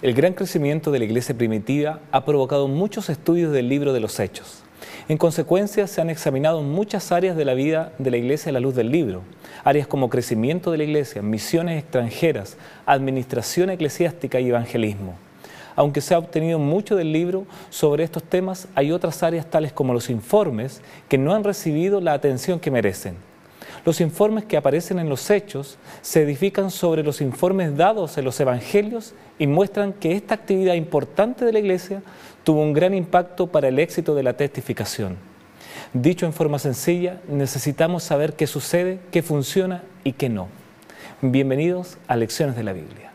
El gran crecimiento de la iglesia primitiva ha provocado muchos estudios del libro de los Hechos. En consecuencia, se han examinado muchas áreas de la vida de la iglesia a la luz del libro. Áreas como crecimiento de la iglesia, misiones extranjeras, administración eclesiástica y evangelismo. Aunque se ha obtenido mucho del libro sobre estos temas, hay otras áreas tales como los informes que no han recibido la atención que merecen. Los informes que aparecen en los Hechos se edifican sobre los informes dados en los Evangelios y muestran que esta actividad importante de la Iglesia tuvo un gran impacto para el éxito de la testificación. Dicho en forma sencilla, necesitamos saber qué sucede, qué funciona y qué no. Bienvenidos a Lecciones de la Biblia.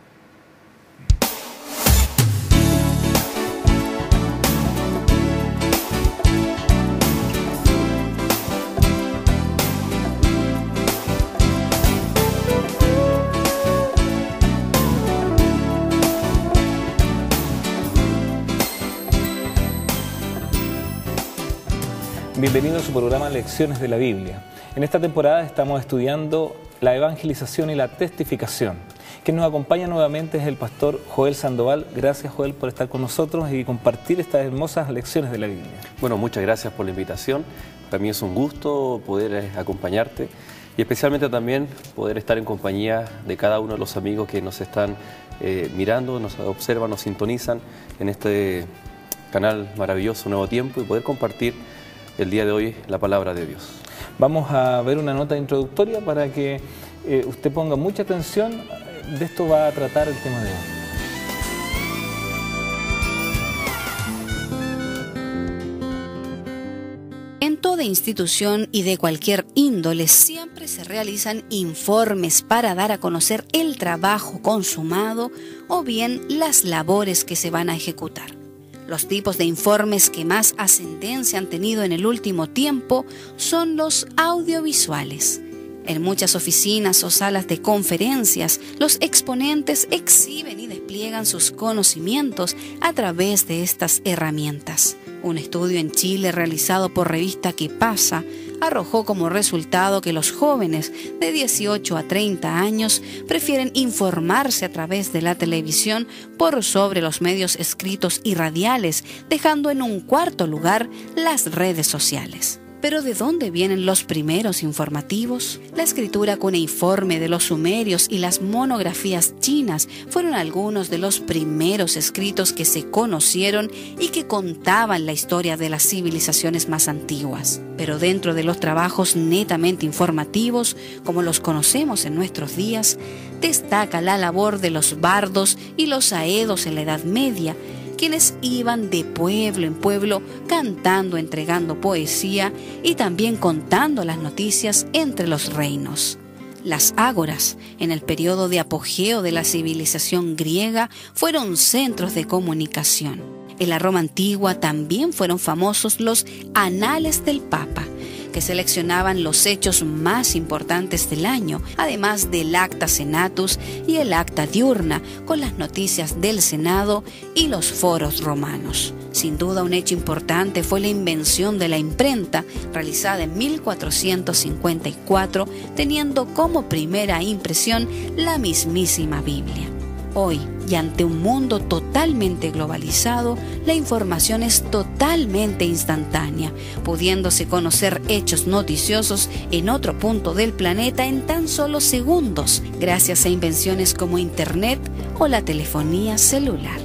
Bienvenido a su programa Lecciones de la Biblia. En esta temporada estamos estudiando la evangelización y la testificación. Quien nos acompaña nuevamente es el pastor Joel Sandoval. Gracias, Joel, por estar con nosotros y compartir estas hermosas lecciones de la Biblia. Bueno, muchas gracias por la invitación. Para mí es un gusto poder acompañarte y especialmente también poder estar en compañía de cada uno de los amigos que nos están mirando, nos observan, nos sintonizan en este canal maravilloso Nuevo Tiempo y poder compartir el día de hoy la palabra de Dios. Vamos a ver una nota introductoria para que usted ponga mucha atención. De esto va a tratar el tema de hoy. En toda institución y de cualquier índole siempre se realizan informes para dar a conocer el trabajo consumado o bien las labores que se van a ejecutar. Los tipos de informes que más ascendencia han tenido en el último tiempo son los audiovisuales. En muchas oficinas o salas de conferencias, los exponentes exhiben y despliegan sus conocimientos a través de estas herramientas. Un estudio en Chile realizado por revista ¿Qué pasa? Arrojó como resultado que los jóvenes de 18 a 30 años prefieren informarse a través de la televisión por sobre los medios escritos y radiales, dejando en un cuarto lugar las redes sociales. ¿Pero de dónde vienen los primeros informativos? La escritura cuneiforme de los sumerios y las monografías chinas fueron algunos de los primeros escritos que se conocieron y que contaban la historia de las civilizaciones más antiguas. Pero dentro de los trabajos netamente informativos, como los conocemos en nuestros días, destaca la labor de los bardos y los aedos en la Edad Media, quienes iban de pueblo en pueblo cantando, entregando poesía y también contando las noticias entre los reinos. Las ágoras, en el periodo de apogeo de la civilización griega, fueron centros de comunicación. En la Roma antigua también fueron famosos los anales del Papa, que seleccionaban los hechos más importantes del año, además del acta senatus y el acta diurna, con las noticias del Senado y los foros romanos. Sin duda, un hecho importante fue la invención de la imprenta, realizada en 1454, teniendo como primera impresión la mismísima Biblia. Hoy, y ante un mundo totalmente globalizado, la información es totalmente instantánea, pudiéndose conocer hechos noticiosos en otro punto del planeta en tan solo segundos, gracias a invenciones como Internet o la telefonía celular.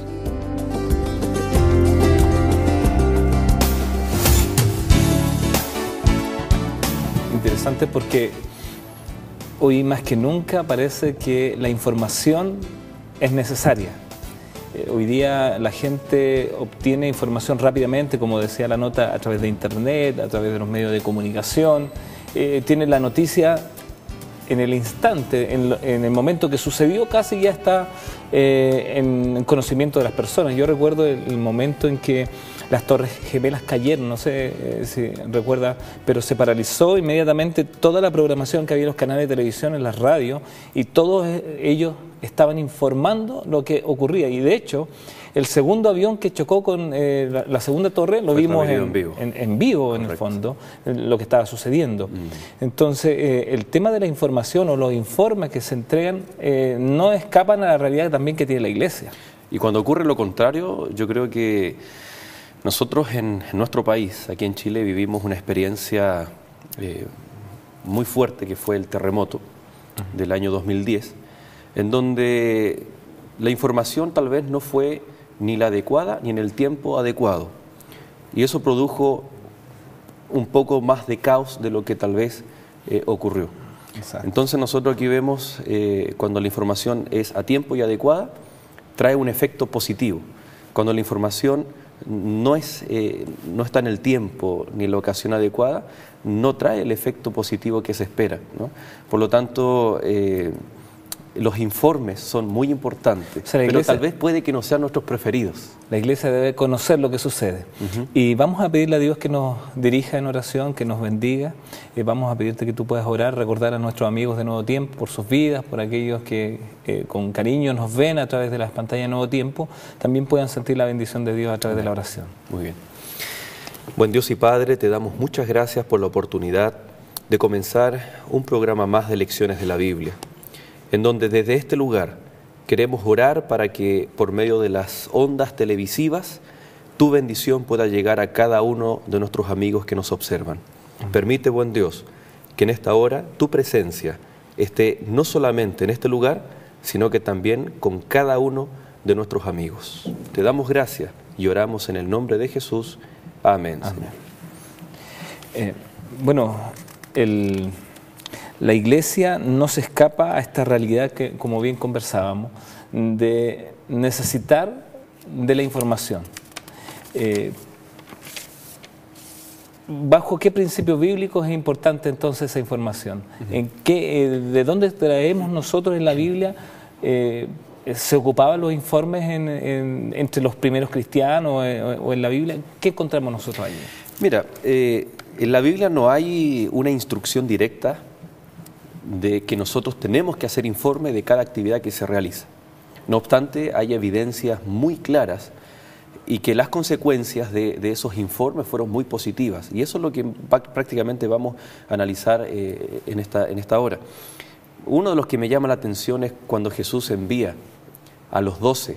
Interesante porque hoy más que nunca parece que la información es necesaria. Hoy día la gente obtiene información rápidamente, como decía la nota, a través de Internet, a través de los medios de comunicación. Tiene la noticia en el instante, en el momento que sucedió, casi ya está en conocimiento de las personas. Yo recuerdo el momento en que las Torres Gemelas cayeron, no sé si recuerda, pero se paralizó inmediatamente toda la programación que había en los canales de televisión, en las radios, y todos ellos estaban informando lo que ocurría. Y de hecho, el segundo avión que chocó con la segunda torre lo vimos en vivo, en el fondo, lo que estaba sucediendo. Entonces, el tema de la información o los informes que se entregan no escapan a la realidad también que tiene la Iglesia. Y cuando ocurre lo contrario, yo creo que nosotros en nuestro país, aquí en Chile, vivimos una experiencia muy fuerte que fue el terremoto del año 2010, en donde la información tal vez no fue ni la adecuada ni en el tiempo adecuado. Y eso produjo un poco más de caos de lo que tal vez ocurrió. Exacto. Entonces nosotros aquí vemos cuando la información es a tiempo y adecuada, trae un efecto positivo. Cuando la información no está en el tiempo ni en la ocasión adecuada, no trae el efecto positivo que se espera, ¿no? Por lo tanto, los informes son muy importantes, o sea, pero tal vez puede que no sean nuestros preferidos. La Iglesia debe conocer lo que sucede. Y vamos a pedirle a Dios que nos dirija en oración, que nos bendiga. Vamos a pedirte que tú puedas orar, recordar a nuestros amigos de Nuevo Tiempo por sus vidas, por aquellos que con cariño nos ven a través de las pantallas de Nuevo Tiempo, también puedan sentir la bendición de Dios a través de la oración. Muy bien. Buen Dios y Padre, te damos muchas gracias por la oportunidad de comenzar un programa más de lecciones de la Biblia, en donde desde este lugar queremos orar para que por medio de las ondas televisivas tu bendición pueda llegar a cada uno de nuestros amigos que nos observan. Permite, buen Dios, que en esta hora tu presencia esté no solamente en este lugar, sino que también con cada uno de nuestros amigos. Te damos gracias y oramos en el nombre de Jesús. Amén. Amén. Bueno, la Iglesia no se escapa a esta realidad que, como bien conversábamos, de necesitar de la información. ¿Bajo qué principios bíblicos es importante entonces esa información? ¿De dónde traemos nosotros en la Biblia? ¿Se ocupaban los informes entre los primeros cristianos o en la Biblia? ¿Qué encontramos nosotros allí? Mira, en la Biblia no hay una instrucción directa de que nosotros tenemos que hacer informe de cada actividad que se realiza. No obstante, hay evidencias muy claras y que las consecuencias de esos informes fueron muy positivas. Y eso es lo que prácticamente vamos a analizar en esta hora. Uno de los que me llama la atención es cuando Jesús envía a los 12,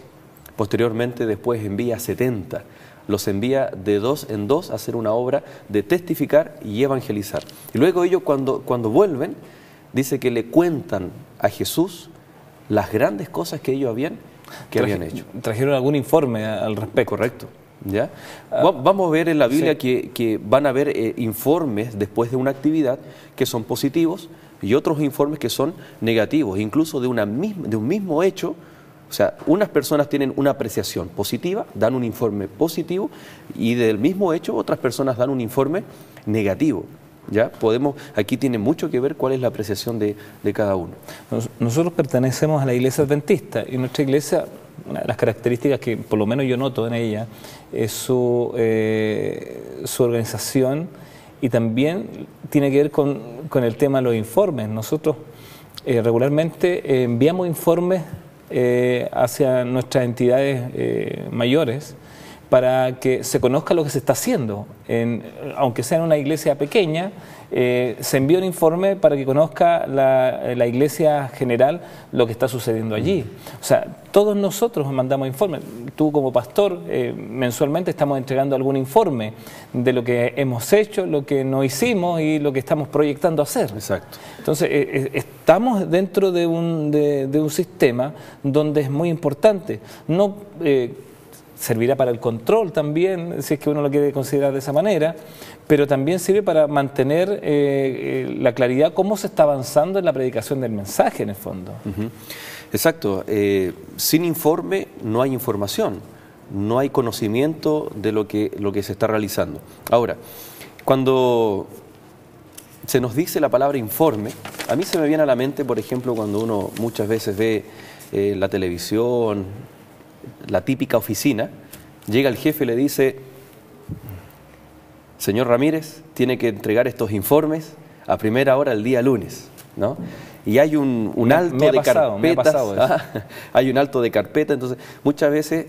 posteriormente después envía a 70, los envía de 2 en 2 a hacer una obra de testificar y evangelizar. Y luego ellos cuando vuelven, dice que le cuentan a Jesús las grandes cosas que ellos habían hecho. ¿Trajeron algún informe al respecto? Correcto. ¿Ya? Vamos a ver en la Biblia que van a haber informes después de una actividad que son positivos y otros informes que son negativos, incluso de un mismo hecho. O sea, unas personas tienen una apreciación positiva, dan un informe positivo, y del mismo hecho otras personas dan un informe negativo. ¿Ya? Aquí tiene mucho que ver cuál es la apreciación de cada uno. Nosotros pertenecemos a la Iglesia Adventista y nuestra iglesia, una de las características que por lo menos yo noto en ella es su organización, y también tiene que ver con el tema de los informes. Nosotros regularmente enviamos informes hacia nuestras entidades mayores para que se conozca lo que se está haciendo. Aunque sea en una iglesia pequeña, se envía un informe para que conozca la iglesia general lo que está sucediendo allí. O sea, todos nosotros mandamos informes. Tú como pastor, mensualmente estamos entregando algún informe de lo que hemos hecho, lo que no hicimos y lo que estamos proyectando hacer. Exacto. Entonces, estamos dentro de un sistema donde es muy importante. No servirá para el control también, si es que uno lo quiere considerar de esa manera, pero también sirve para mantener la claridad, cómo se está avanzando en la predicación del mensaje en el fondo. Exacto. Sin informe no hay información, no hay conocimiento de lo que se está realizando. Ahora, cuando se nos dice la palabra informe, a mí se me viene a la mente, por ejemplo, cuando uno muchas veces ve la televisión, la típica oficina, llega el jefe y le dice: señor Ramírez, tiene que entregar estos informes a primera hora el día lunes, ¿no? Y hay un alto de carpetas, hay un alto de carpeta, entonces muchas veces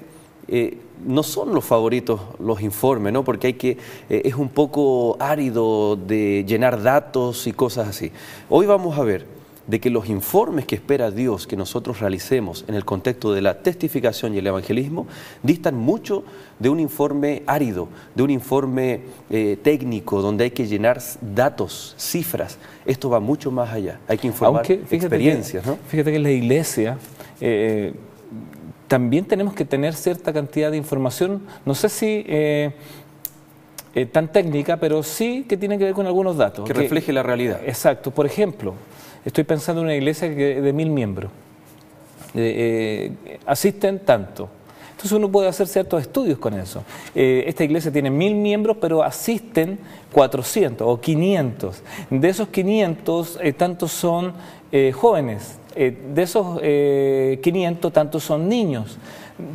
no son los favoritos los informes, ¿no? Porque es un poco árido de llenar datos y cosas así. Hoy vamos a ver de que los informes que espera Dios que nosotros realicemos en el contexto de la testificación y el evangelismo distan mucho de un informe árido, de un informe técnico, donde hay que llenar datos, cifras. Esto va mucho más allá. Hay que informar experiencias, ¿no? Fíjate que en la iglesia también tenemos que tener cierta cantidad de información, no sé si tan técnica, pero sí que tiene que ver con algunos datos. Que refleje la realidad. Exacto. Por ejemplo, estoy pensando en una iglesia de 1000 miembros. Asisten tanto. Entonces uno puede hacer ciertos estudios con eso. Esta iglesia tiene 1000 miembros, pero asisten 400 o 500. De esos 500, tantos son jóvenes. De esos 500, tantos son niños,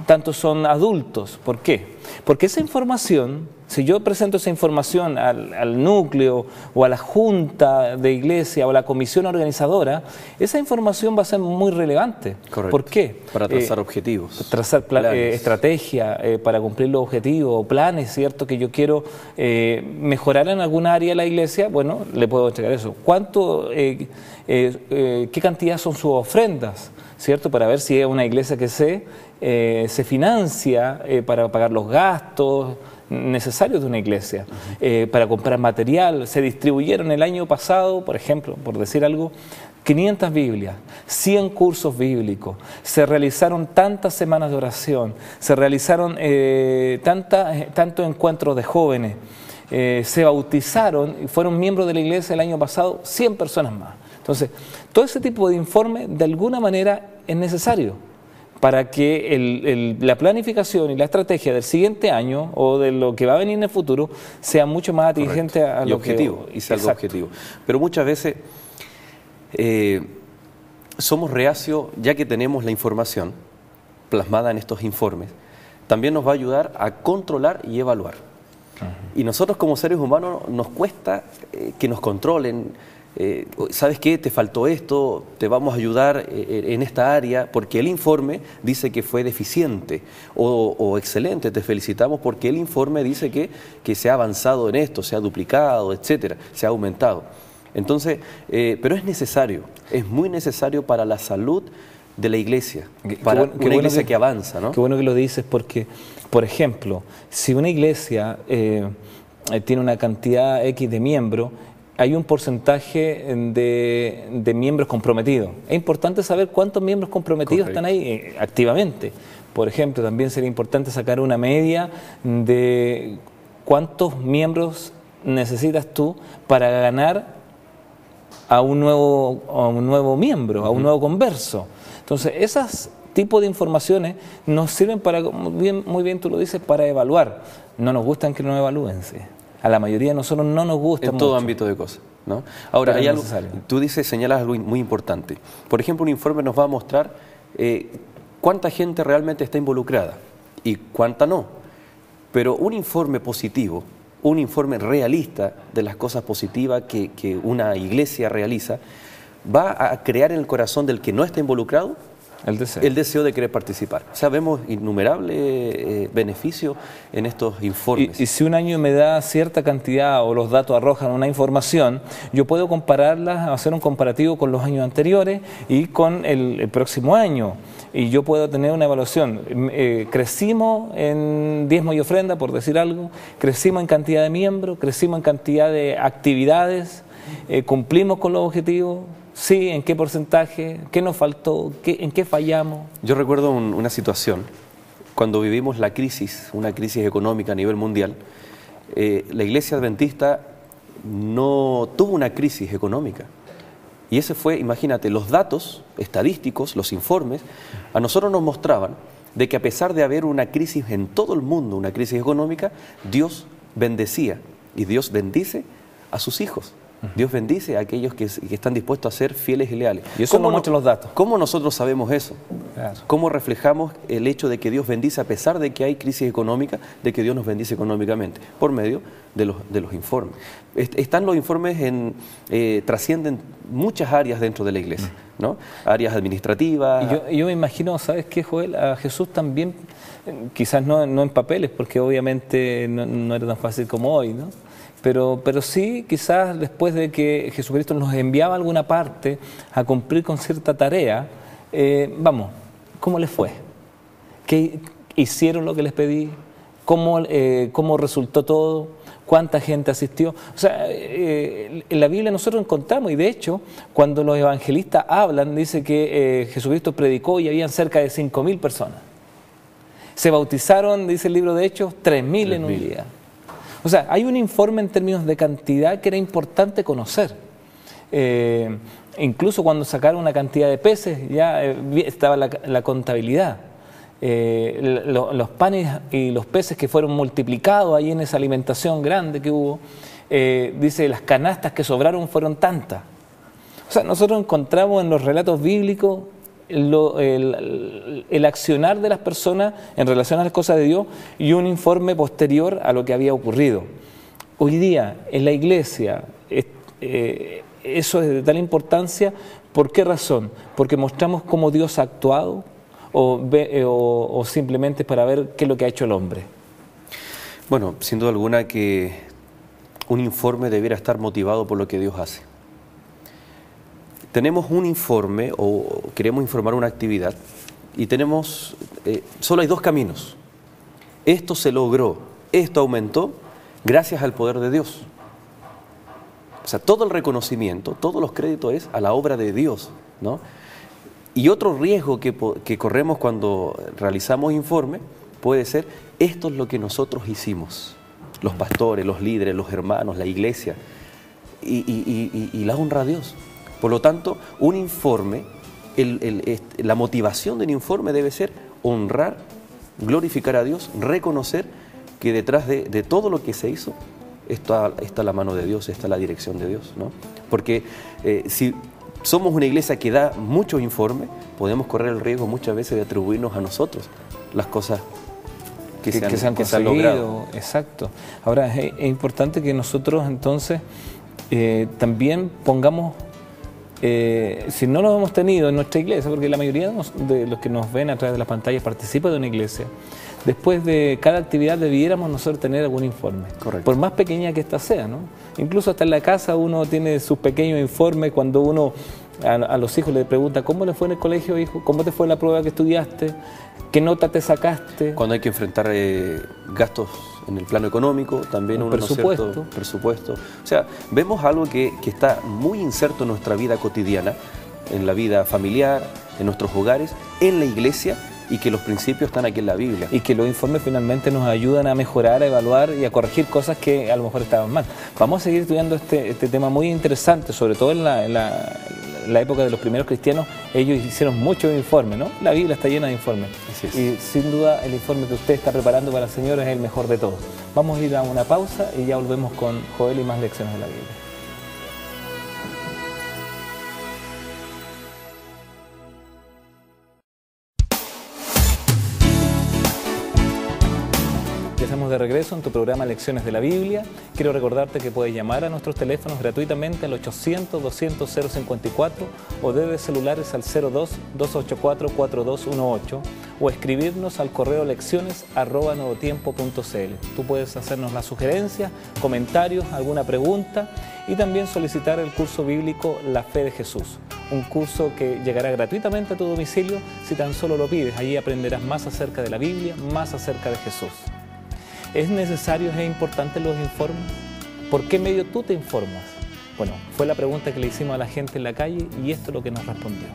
tantos son adultos. ¿Por qué? Porque esa información, si yo presento esa información al núcleo o a la junta de iglesia o a la comisión organizadora, esa información va a ser muy relevante. Correcto. ¿Por qué? Para trazar objetivos. Trazar estrategia para cumplir los objetivos, planes, ¿cierto? Que yo quiero mejorar en alguna área de la iglesia, bueno, le puedo entregar eso. ¿Qué cantidad son sus ofrendas? ¿Cierto? Para ver si es una iglesia que se financia para pagar los gastos necesarios de una iglesia, para comprar material. Se distribuyeron el año pasado, por ejemplo, por decir algo, 500 Biblias, 100 cursos bíblicos, se realizaron tantas semanas de oración, se realizaron tantos encuentros de jóvenes, se bautizaron y fueron miembros de la iglesia el año pasado 100 personas más. Entonces, todo ese tipo de informe de alguna manera es necesario para que la planificación y la estrategia del siguiente año o de lo que va a venir en el futuro sea mucho más atingente a lo objetivo, y sea algo objetivo. Pero muchas veces somos reacios, ya que tenemos la información plasmada en estos informes, también nos va a ayudar a controlar y evaluar. Y nosotros como seres humanos nos cuesta que nos controlen. ¿Sabes qué? Te faltó esto, te vamos a ayudar en esta área, porque el informe dice que fue deficiente o excelente, te felicitamos porque el informe dice que se ha avanzado en esto, se ha duplicado, etcétera, se ha aumentado. Entonces, pero es necesario, es muy necesario para la salud de la iglesia, para una iglesia que avanza, ¿no? Qué bueno que lo dices porque, por ejemplo, si una iglesia tiene una cantidad X de miembros, hay un porcentaje de miembros comprometidos. Es importante saber cuántos miembros comprometidos están ahí activamente. Por ejemplo, también sería importante sacar una media de cuántos miembros necesitas tú para ganar a un nuevo miembro, a un nuevo converso. Entonces, esos tipos de informaciones nos sirven para, muy bien tú lo dices, para evaluar. No nos gustan que nos evalúen, sí. A la mayoría de nosotros no nos gusta mucho. En todo ámbito de cosas, ¿no? Ahora, hay algo, tú señalas algo muy importante. Por ejemplo, un informe nos va a mostrar cuánta gente realmente está involucrada y cuánta no. Pero un informe positivo, un informe realista de las cosas positivas que una iglesia realiza, va a crear en el corazón del que no está involucrado el deseo de querer participar. O sea, vemos innumerables beneficios en estos informes. Y si un año me da cierta cantidad o los datos arrojan una información, yo puedo compararlas, hacer un comparativo con los años anteriores y con el próximo año. Y yo puedo tener una evaluación. Crecimos en diezmo y ofrenda, por decir algo, crecimos en cantidad de miembros, crecimos en cantidad de actividades, cumplimos con los objetivos. Sí, ¿en qué porcentaje? ¿Qué nos faltó? ¿En qué fallamos? Yo recuerdo una situación, cuando vivimos una crisis económica a nivel mundial, la iglesia adventista no tuvo una crisis económica. Y ese fue, imagínate, los datos estadísticos, los informes, a nosotros nos mostraban de que a pesar de haber una crisis en todo el mundo, una crisis económica, Dios bendecía y Dios bendice a sus hijos. Dios bendice a aquellos que están dispuestos a ser fieles y leales. Y eso nos muestran los datos. ¿Cómo nosotros sabemos eso? Claro. ¿Cómo reflejamos el hecho de que Dios bendice a pesar de que hay crisis económica, de que Dios nos bendice económicamente? Por medio de los informes. Están los informes, trascienden muchas áreas dentro de la iglesia, ¿no? Áreas administrativas. Y yo me imagino, ¿sabes qué, Joel? A Jesús también, quizás no en papeles, porque obviamente no era tan fácil como hoy, ¿no? Pero sí, quizás después de que Jesucristo nos enviaba a alguna parte a cumplir con cierta tarea, vamos, ¿cómo les fue? ¿Qué hicieron lo que les pedí? ¿Cómo resultó todo? ¿Cuánta gente asistió? O sea, en la Biblia nosotros encontramos, y de hecho, cuando los evangelistas hablan, dice que Jesucristo predicó y habían cerca de 5.000 personas. Se bautizaron, dice el libro de Hechos, 3.000 en un día. O sea, hay un informe en términos de cantidad que era importante conocer. Incluso cuando sacaron una cantidad de peces, ya estaba la contabilidad. Los panes y los peces que fueron multiplicados ahí en esa alimentación grande que hubo, dice, las canastas que sobraron fueron tantas. O sea, nosotros encontramos en los relatos bíblicos el accionar de las personas en relación a las cosas de Dios y un informe posterior a lo que había ocurrido. Hoy día, en la iglesia, eso es de tal importancia. ¿Por qué razón? Porque mostramos cómo Dios ha actuado o simplemente para ver qué es lo que ha hecho el hombre. Bueno, sin duda alguna que un informe debiera estar motivado por lo que Dios hace. Tenemos un informe o queremos informar una actividad y tenemos, solo hay dos caminos. Esto se logró, esto aumentó gracias al poder de Dios. O sea, todo el reconocimiento, todos los créditos es a la obra de Dios, ¿no? Y otro riesgo que corremos cuando realizamos informe puede ser, esto es lo que nosotros hicimos, los pastores, los líderes, los hermanos, la iglesia, y la honra a Dios. Por lo tanto, un informe, la motivación del informe debe ser honrar, glorificar a Dios, reconocer que detrás de todo lo que se hizo está la mano de Dios, está la dirección de Dios, ¿no? Porque si somos una iglesia que da muchos informes, podemos correr el riesgo muchas veces de atribuirnos a nosotros las cosas que se han logrado. Exacto. Ahora, es importante que nosotros entonces también pongamos, si no lo hemos tenido en nuestra iglesia, porque la mayoría de los que nos ven a través de las pantallas participa de una iglesia, después de cada actividad debiéramos nosotros tener algún informe. Correcto. Por más pequeña que ésta sea, ¿no? Incluso hasta en la casa uno tiene sus pequeños informes cuando uno a los hijos le pregunta ¿cómo le fue en el colegio, hijo? ¿Cómo te fue la prueba que estudiaste? ¿Qué nota te sacaste? Cuando hay que enfrentar gastos en el plano económico, también un presupuesto. O sea, vemos algo que está muy inserto en nuestra vida cotidiana, en la vida familiar, en nuestros hogares, en la iglesia, y que los principios están aquí en la Biblia. Y que los informes finalmente nos ayudan a mejorar, a evaluar y a corregir cosas que a lo mejor estaban mal. Vamos a seguir estudiando este tema muy interesante, sobre todo en la época de los primeros cristianos. Ellos hicieron muchos informes, ¿no? La Biblia está llena de informes. Así es. Y sin duda el informe que usted está preparando para el Señor es el mejor de todos. Vamos a ir a una pausa y ya volvemos con Joel y más lecciones de la Biblia. Estamos de regreso en tu programa Lecciones de la Biblia. Quiero recordarte que puedes llamar a nuestros teléfonos gratuitamente al 800-200-054 o desde celulares al 02-284-4218 o escribirnos al correo lecciones@nuevotiempo.cl. Tú puedes hacernos las sugerencias, comentarios, alguna pregunta y también solicitar el curso bíblico La Fe de Jesús. Un curso que llegará gratuitamente a tu domicilio si tan solo lo pides. Allí aprenderás más acerca de la Biblia, más acerca de Jesús. ¿Es necesario, es importante los informes? ¿Por qué medio tú te informas? Bueno, fue la pregunta que le hicimos a la gente en la calle y esto es lo que nos respondió.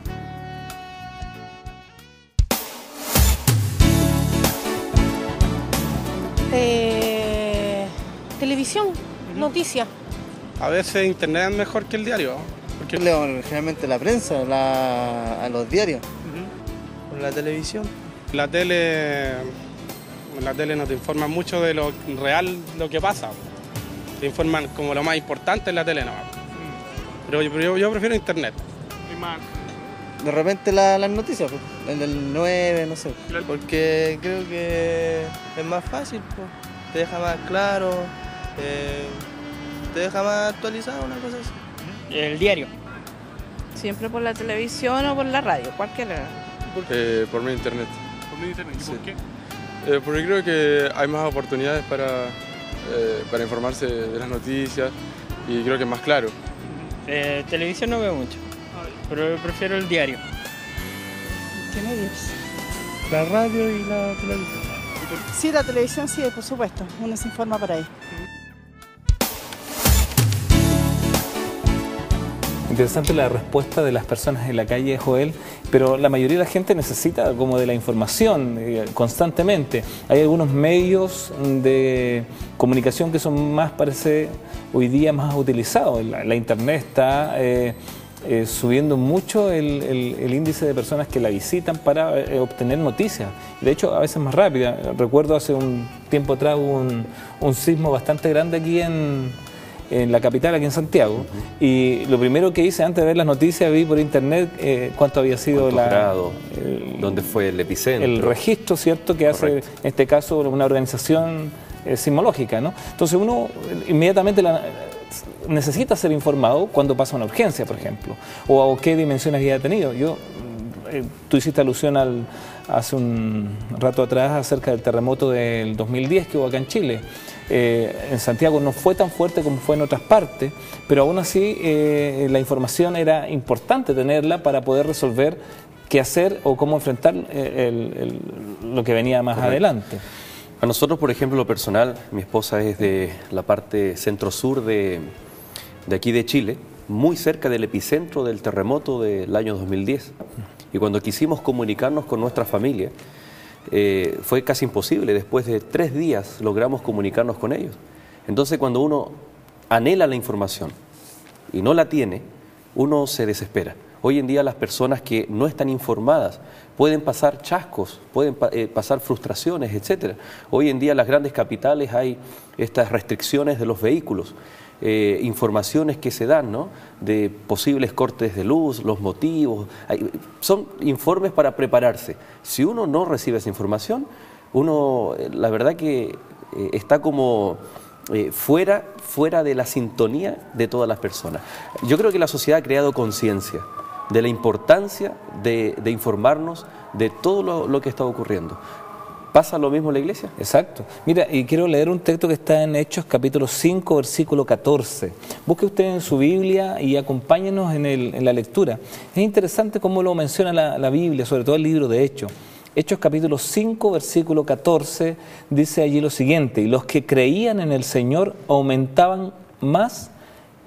Televisión, noticias. A veces internet es mejor que el diario. Porque leo generalmente la prensa, a los diarios. Por la televisión. La tele no te informa mucho de lo real, lo que pasa. Te informan como lo más importante en la tele, ¿no? Pero yo prefiero internet. De repente las noticias, el del 9, no sé. Porque creo que es más fácil, pues. Te deja más claro, te deja más actualizado, una cosa así. El diario. Siempre por la televisión o por la radio, cualquiera. Por medio de internet. ¿Por medio de internet? ¿Y Sí. por qué? Porque creo que hay más oportunidades para para informarse de las noticias y creo que es más claro. Televisión no veo mucho, pero prefiero el diario. ¿Qué medios? La radio y la televisión. Sí, la televisión sí, por supuesto, uno se informa por ahí. Interesante la respuesta de las personas en la calle, Joel, pero la mayoría de la gente necesita como de la información constantemente. Hay algunos medios de comunicación que son más, parece, hoy día más utilizados. La internet está subiendo mucho el índice de personas que la visitan para obtener noticias. De hecho, a veces más rápida. Recuerdo hace un tiempo atrás hubo un sismo bastante grande aquí en la capital, aquí en Santiago, y lo primero que hice antes de ver las noticias, vi por internet cuánto había sido dónde fue el epicentro. El registro, ¿cierto?, que hace, en este caso, una organización sismológica, ¿no? Entonces uno inmediatamente necesita ser informado cuando pasa una urgencia, por ejemplo, o qué dimensiones había tenido. Tú hiciste alusión hace un rato atrás acerca del terremoto del 2010 que hubo acá en Chile. En Santiago no fue tan fuerte como fue en otras partes, pero aún así la información era importante tenerla para poder resolver qué hacer o cómo enfrentar lo que venía más adelante. A nosotros, por ejemplo, lo personal, mi esposa es de la parte centro-sur de aquí de Chile, muy cerca del epicentro del terremoto del año 2010. Y cuando quisimos comunicarnos con nuestra familia, fue casi imposible. Después de 3 días logramos comunicarnos con ellos. Entonces, cuando uno anhela la información y no la tiene, uno se desespera. Hoy en día las personas que no están informadas pueden pasar chascos, pueden pasar frustraciones, etc. Hoy en día en las grandes capitales hay estas restricciones de los vehículos, informaciones que se dan, ¿no?, de posibles cortes de luz, los motivos. Son informes para prepararse. Si uno no recibe esa información, uno, la verdad que está como fuera de la sintonía de todas las personas. Yo creo que la sociedad ha creado conciencia de la importancia de informarnos de todo lo que está ocurriendo. ¿Pasa lo mismo en la iglesia? Exacto. Mira, y quiero leer un texto que está en Hechos capítulo 5, versículo 14. Busque usted en su Biblia y acompáñenos en la lectura. Es interesante cómo lo menciona la Biblia, sobre todo el libro de Hechos. Hechos capítulo 5, versículo 14, dice allí lo siguiente: y los que creían en el Señor aumentaban más,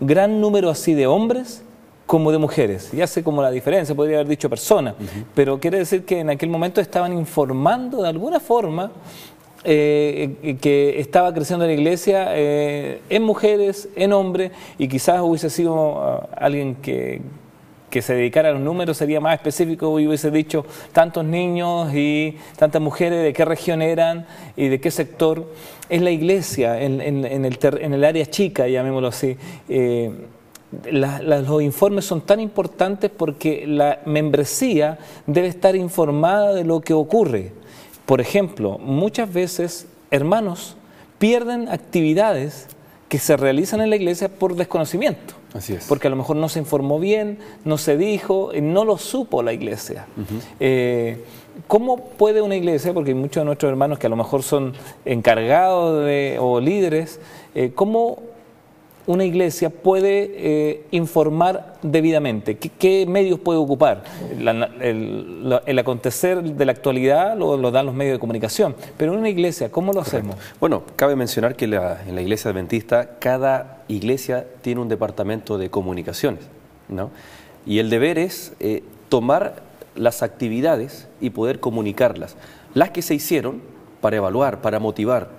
gran número así de hombres como de mujeres. Y hace como la diferencia, podría haber dicho personas, pero quiere decir que en aquel momento estaban informando de alguna forma que estaba creciendo la iglesia en mujeres, en hombres, y quizás hubiese sido alguien que se dedicara a los números, sería más específico y hubiese dicho tantos niños y tantas mujeres, de qué región eran y de qué sector. Es la iglesia en el área chica, llamémoslo así. Los informes son tan importantes porque la membresía debe estar informada de lo que ocurre. Por ejemplo, muchas veces hermanos pierden actividades que se realizan en la iglesia por desconocimiento. Así es. Porque a lo mejor no se informó bien, no se dijo, no lo supo la iglesia. ¿Cómo puede una iglesia, porque hay muchos de nuestros hermanos que a lo mejor son encargados o líderes, cómo una iglesia puede informar debidamente? ¿Qué medios puede ocupar? El acontecer de la actualidad lo dan los medios de comunicación, pero en una iglesia, ¿cómo lo hacemos? Bueno, cabe mencionar que en la iglesia adventista, cada iglesia tiene un departamento de comunicaciones, ¿no? Y el deber es tomar las actividades y poder comunicarlas. Las que se hicieron para evaluar, para motivar,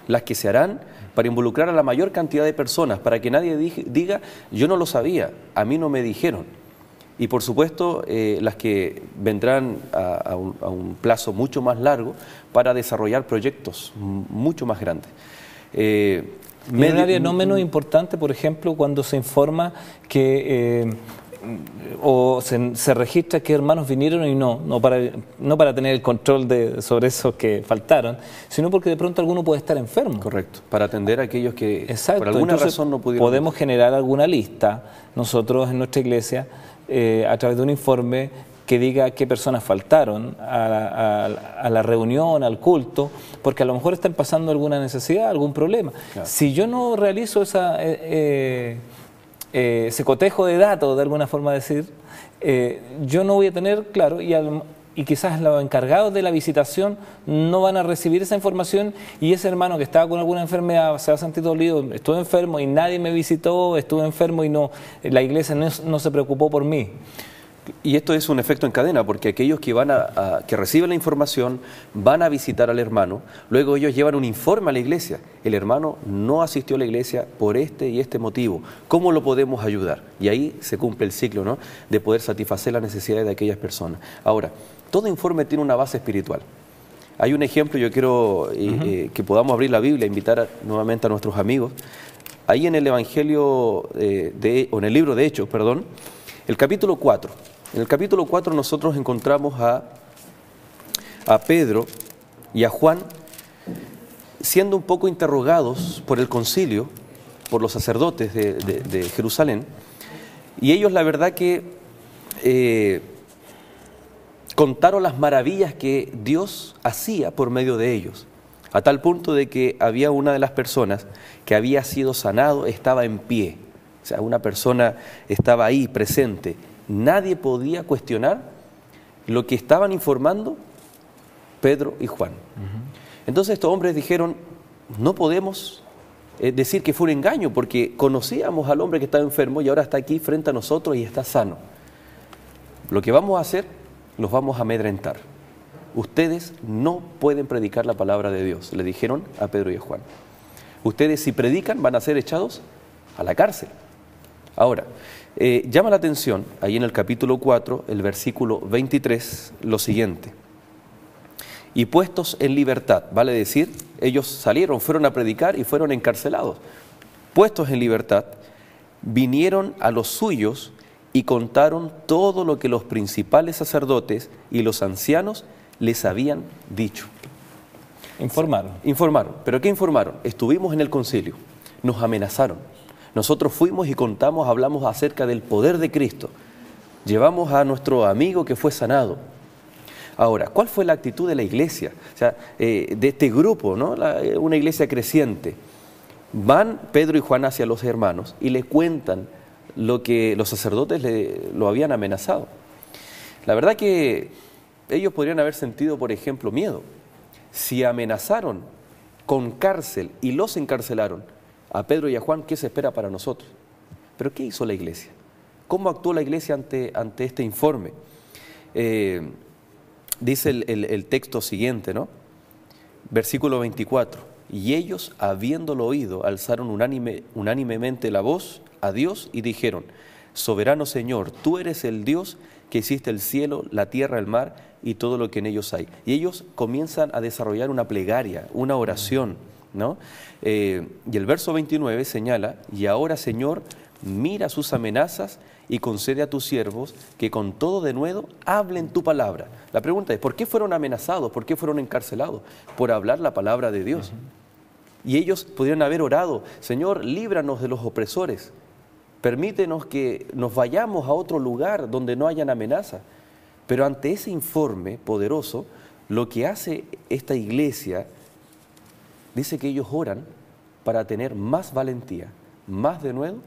las que se harán para involucrar a la mayor cantidad de personas, para que nadie diga, yo no lo sabía, a mí no me dijeron. Y por supuesto, las que vendrán a un plazo mucho más largo para desarrollar proyectos mucho más grandes. Un área no menos importante, por ejemplo, cuando se informa que o se registra que hermanos vinieron y no para tener el control sobre esos que faltaron, sino porque de pronto alguno puede estar enfermo. Correcto, para atender a aquellos que por alguna razón no pudieron. Podemos generar alguna lista nosotros en nuestra iglesia a través de un informe que diga qué personas faltaron a la reunión, al culto, porque a lo mejor están pasando alguna necesidad, algún problema. Claro. Si yo no realizo ese cotejo de datos, de alguna forma decir, yo no voy a tener claro, y quizás los encargados de la visitación no van a recibir esa información, y ese hermano que estaba con alguna enfermedad se va a sentir dolido, estuve enfermo y nadie me visitó, estuve enfermo y la iglesia no se preocupó por mí. Y esto es un efecto en cadena, porque aquellos que que reciben la información van a visitar al hermano, luego ellos llevan un informe a la iglesia. El hermano no asistió a la iglesia por este y este motivo. ¿Cómo lo podemos ayudar? Y ahí se cumple el ciclo, ¿no?, de poder satisfacer las necesidades de aquellas personas. Ahora, todo informe tiene una base espiritual. Hay un ejemplo, yo quiero que podamos abrir la Biblia, invitar nuevamente a nuestros amigos. Ahí en el Evangelio, o en el libro de Hechos, perdón, el capítulo 4. En el capítulo 4 nosotros encontramos a Pedro y a Juan siendo un poco interrogados por el concilio, por los sacerdotes de Jerusalén, y ellos la verdad que contaron las maravillas que Dios hacía por medio de ellos, a tal punto de que había una de las personas que había sido sanado, estaba en pie, o sea, una persona estaba ahí presente. Nadie podía cuestionar lo que estaban informando Pedro y Juan. Entonces estos hombres dijeron, no podemos decir que fue un engaño, porque conocíamos al hombre que estaba enfermo y ahora está aquí frente a nosotros y está sano. Lo que vamos a hacer, los vamos a amedrentar. Ustedes no pueden predicar la palabra de Dios, le dijeron a Pedro y a Juan. Ustedes, si predican, van a ser echados a la cárcel. Ahora, llama la atención, ahí en el capítulo 4, el versículo 23, lo siguiente. Y puestos en libertad, vale decir, ellos salieron, fueron a predicar y fueron encarcelados. Puestos en libertad, vinieron a los suyos y contaron todo lo que los principales sacerdotes y los ancianos les habían dicho. Informaron. Informaron. ¿Pero qué informaron? Estuvimos en el concilio, nos amenazaron. Nosotros fuimos y contamos, hablamos acerca del poder de Cristo. Llevamos a nuestro amigo que fue sanado. Ahora, ¿cuál fue la actitud de la iglesia? O sea, de este grupo, ¿no? Una iglesia creciente. Van Pedro y Juan hacia los hermanos y le cuentan lo que los sacerdotes lo habían amenazado. La verdad que ellos podrían haber sentido, por ejemplo, miedo. Si amenazaron con cárcel y los encarcelaron a Pedro y a Juan, ¿qué se espera para nosotros? ¿Pero qué hizo la iglesia? ¿Cómo actuó la iglesia ante este informe? Dice el texto siguiente, ¿no? Versículo 24. Y ellos, habiéndolo oído, alzaron unánimemente la voz a Dios y dijeron: Soberano Señor, tú eres el Dios que hiciste el cielo, la tierra, el mar y todo lo que en ellos hay. Y ellos comienzan a desarrollar una plegaria, una oración, ¿no? Y el verso 29 señala: y ahora, Señor, mira sus amenazas y concede a tus siervos que con todo denuedo hablen tu palabra. La pregunta es, ¿por qué fueron amenazados? ¿Por qué fueron encarcelados? Por hablar la palabra de Dios. Y ellos podrían haber orado: Señor, líbranos de los opresores, permítenos que nos vayamos a otro lugar donde no hayan amenazas. Pero ante ese informe poderoso, lo que hace esta iglesia, dice que ellos oran para tener más valentía, más denuedo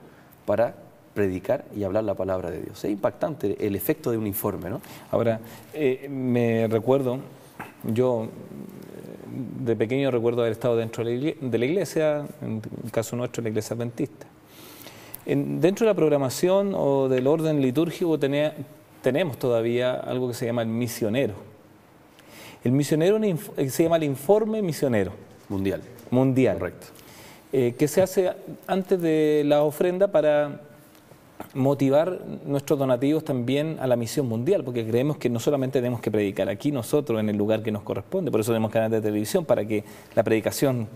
para predicar y hablar la palabra de Dios. Es impactante el efecto de un informe, ¿no? Ahora, me recuerdo, yo de pequeño recuerdo haber estado dentro de la iglesia, en el caso nuestro, la iglesia adventista. Dentro de la programación o del orden litúrgico tenemos todavía algo que se llama el misionero. El misionero se llama el informe misionero. Mundial. Mundial. Correcto. Que se hace antes de la ofrenda para motivar nuestros donativos también a la misión mundial, porque creemos que no solamente tenemos que predicar aquí nosotros en el lugar que nos corresponde, por eso tenemos canales de televisión, para que la predicación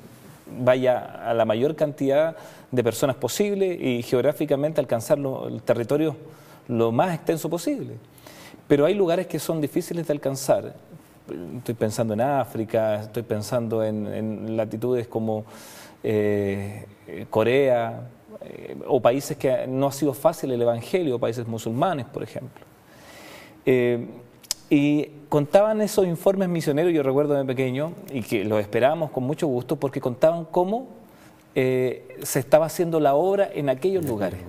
vaya a la mayor cantidad de personas posible y geográficamente alcanzar el territorio lo más extenso posible. Pero hay lugares que son difíciles de alcanzar. Estoy pensando en África, estoy pensando en latitudes como Corea, o países que no ha sido fácil el evangelio, países musulmanes, por ejemplo. Y contaban esos informes misioneros, yo recuerdo de pequeño, y que los esperábamos con mucho gusto, porque contaban cómo se estaba haciendo la obra en aquellos lugares.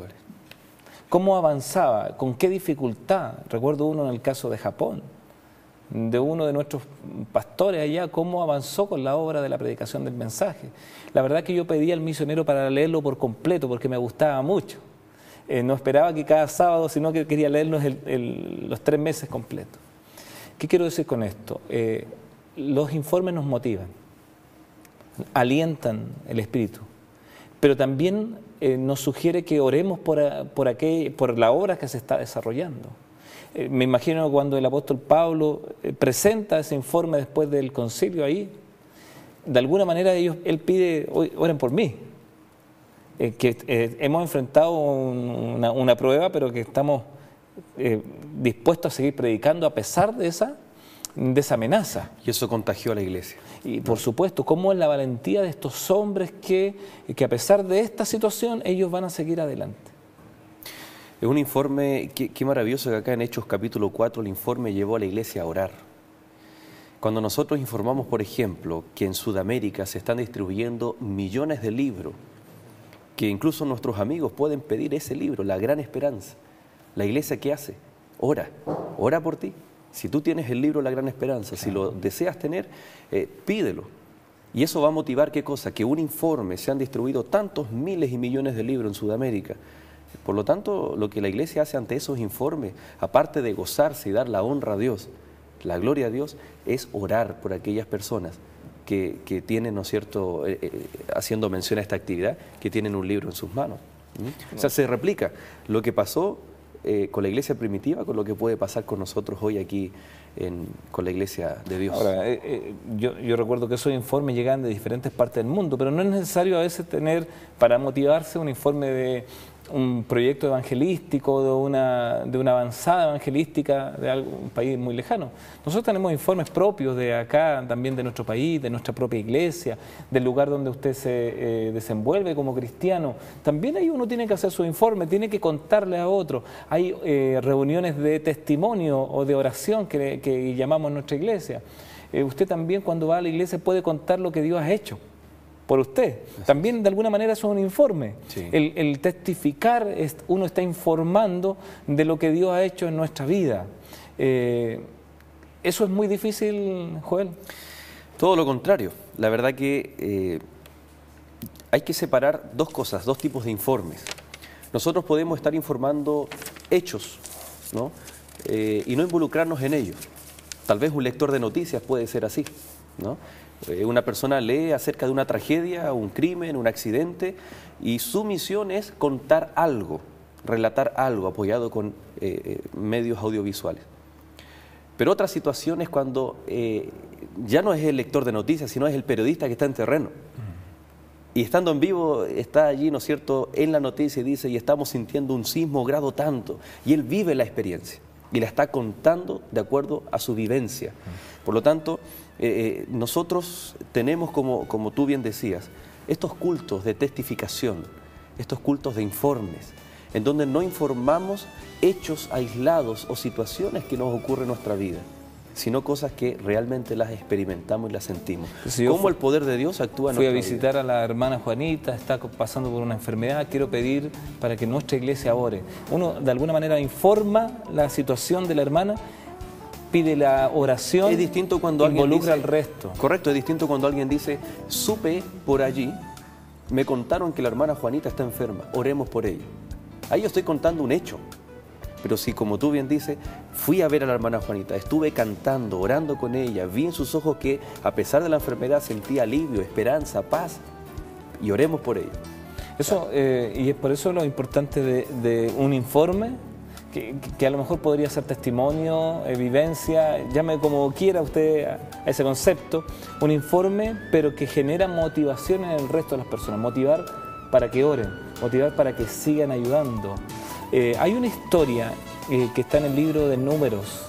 Cómo avanzaba, con qué dificultad. Recuerdo uno en el caso de Japón, de uno de nuestros pastores allá, cómo avanzó con la obra de la predicación del mensaje. La verdad que yo pedí al misionero para leerlo por completo, porque me gustaba mucho. No esperaba que cada sábado, sino que quería leerlos los 3 meses completos. ¿Qué quiero decir con esto? Los informes nos motivan, alientan el espíritu, pero también nos sugiere que oremos por la obra que se está desarrollando. Me imagino cuando el apóstol Pablo presenta ese informe después del concilio ahí, de alguna manera él pide, oren por mí, que hemos enfrentado una prueba, pero que estamos dispuestos a seguir predicando a pesar de esa amenaza. Y eso contagió a la iglesia. Y por supuesto, cómo es la valentía de estos hombres que a pesar de esta situación, ellos van a seguir adelante. Es un informe, qué maravilloso que acá en Hechos capítulo 4 el informe llevó a la iglesia a orar. Cuando nosotros informamos, por ejemplo, que en Sudamérica se están distribuyendo millones de libros, que incluso nuestros amigos pueden pedir ese libro, La Gran Esperanza, la iglesia, ¿qué hace? Ora por ti. Si tú tienes el libro La Gran Esperanza, si lo deseas tener, pídelo. Y eso va a motivar, ¿qué cosa? Que un informe, se han distribuido tantos miles y millones de libros en Sudamérica. Por lo tanto, lo que la iglesia hace ante esos informes, aparte de gozarse y dar la honra a Dios, la gloria a Dios, es orar por aquellas personas que tienen, ¿no es cierto?, haciendo mención a esta actividad, que tienen un libro en sus manos. O sea, se replica lo que pasó con la iglesia primitiva, con lo que puede pasar con nosotros hoy aquí con la iglesia de Dios. Ahora, yo recuerdo que esos informes llegan de diferentes partes del mundo, pero no es necesario a veces tener, para motivarse, un informe de un proyecto evangelístico, de una avanzada evangelística de un país muy lejano. Nosotros tenemos informes propios de acá, también de nuestro país, de nuestra propia iglesia, del lugar donde usted se desenvuelve como cristiano. También ahí uno tiene que hacer su informe, tiene que contarle a otro. Hay reuniones de testimonio o de oración que llamamos en nuestra iglesia. Usted también, cuando va a la iglesia, puede contar lo que Dios ha hecho por usted. También de alguna manera eso es un informe. Sí. El testificar, uno está informando de lo que Dios ha hecho en nuestra vida. ¿Eso es muy difícil, Joel? Todo lo contrario. La verdad que hay que separar dos cosas, dos tipos de informes. Nosotros podemos estar informando hechos, ¿no? Y no involucrarnos en ellos. Tal vez un lector de noticias puede ser así, ¿no? Una persona lee acerca de una tragedia, un crimen, un accidente, y su misión es contar algo, relatar algo apoyado con medios audiovisuales. Pero otra situación es cuando ya no es el lector de noticias, sino es el periodista que está en terreno. Y estando en vivo, está allí, ¿no es cierto?, en la noticia y dice, y estamos sintiendo un sismo grado tanto, y él vive la experiencia y la está contando de acuerdo a su vivencia. Por lo tanto, nosotros tenemos, como tú bien decías, estos cultos de testificación, estos cultos de informes, en donde no informamos hechos aislados o situaciones que nos ocurren en nuestra vida, sino cosas que realmente las experimentamos y las sentimos. Si cómo el poder de Dios actúa en nuestra vida. Fui a visitar a la hermana Juanita, está pasando por una enfermedad, quiero pedir para que nuestra iglesia ore. Uno de alguna manera informa la situación de la hermana, pide la oración, es distinto cuando involucra al resto. Correcto, es distinto cuando alguien dice, supe por allí, me contaron que la hermana Juanita está enferma, oremos por ella. Ahí yo estoy contando un hecho. Pero si, como tú bien dices, fui a ver a la hermana Juanita, estuve cantando, orando con ella, vi en sus ojos que a pesar de la enfermedad sentía alivio, esperanza, paz, y oremos por ella. Eso, y es por eso lo importante de un informe, que a lo mejor podría ser testimonio, vivencia, llame como quiera usted a ese concepto, un informe, pero que genera motivación en el resto de las personas, motivar para que oren, motivar para que sigan ayudando. Hay una historia que está en el libro de Números,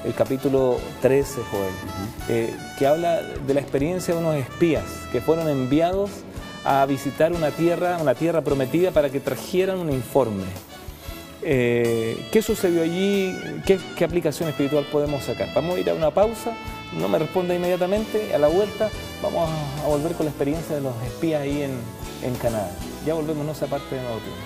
el capítulo 13, Joel, que habla de la experiencia de unos espías que fueron enviados a visitar una tierra prometida para que trajeran un informe. ¿Qué sucedió allí? ¿Qué aplicación espiritual podemos sacar? Vamos a ir a una pausa, no me responda inmediatamente, a la vuelta vamos a volver con la experiencia de los espías ahí en Canadá. Ya volvemos, no se aparte de Nuevo Tiempo.